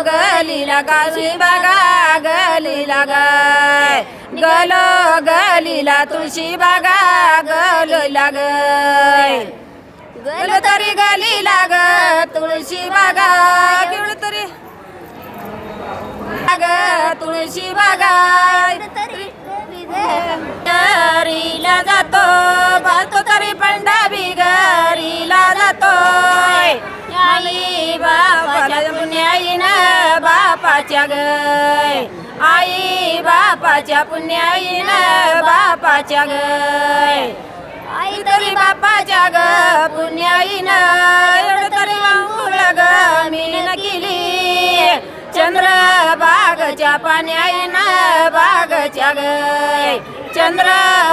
गलीला काशी बागा गलीला गाय गलो गलीला तुळशी बागा गलीला गाय गलो तरी गलीला ग तुळशी बागा गेलो तरी तुळशी बागा घरीला जातो बातो तरी पंडा बिगरीला जातोय आई बापाला पुण्याईनं बापाच्या गय आई बापाच्या पुण्याईनं बापाच्या गय आई तरी बापाच्या ग पुण्याईनं एवढं तरी वांगुळ ग मीन केली चंद्र बागच्या पाण्यानं बागच्या गय चंद्र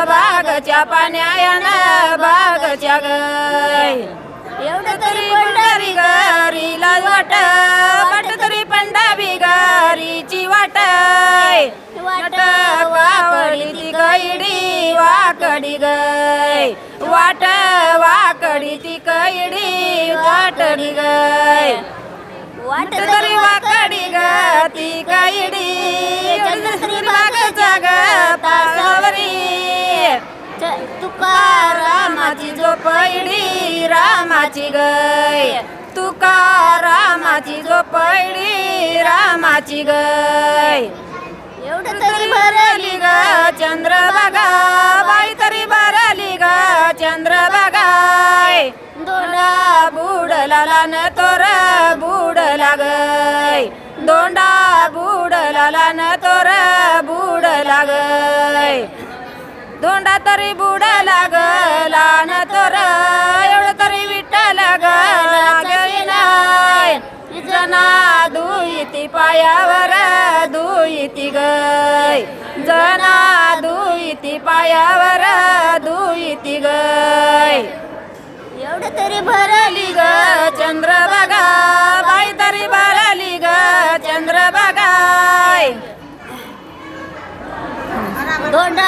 बागच्या पाण्यानं बागच्या गय एवढं तरी पंढरी गरीला वाट वाट तरी पंढा बिगारीची वाट वाट वावडी ती कैडी वाकडी गय वाट वाकडी ती कैडी वाटडी गय वाट तरी वाकडी ग ती कैडी बागचा ग पासावरी तुकारामाची झोपडी रामाची गय तुकारामाची झोपडी रामाची गय एवढं तरी भरली ग चंद्रभागा बाई तरी भरली ग चंद्रभागाय दोंडा बुडला न तोर बुडला गय दोंडा बुडला न तोर बुडला गय दोंडा तरी बुडाला गला न तोर एवढं तरी विठ्ठल गय जना दुईती पायावर दुईती गय जना दुईती पायावर दुईती गय एवढं तरी भरली ग चंद्रभागा बाई तरी भरली ग चंद्रभागाय दोंडा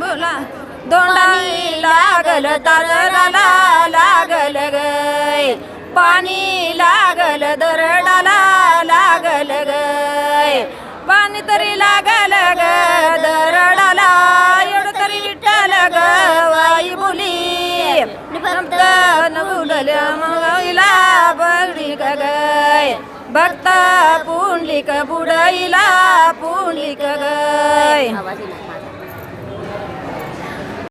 बोला दोंडा लागल तारडाला लागल गय पाणी लागल दरडाला लागल गय पाणी तरी लागल ग दरडाला एवढं तरी विठ्ठल ग वाई बोली भक्त न बुडल्या मगईला बगडी गय भक्त पुंडलिक बुडईला पुंडलिक गय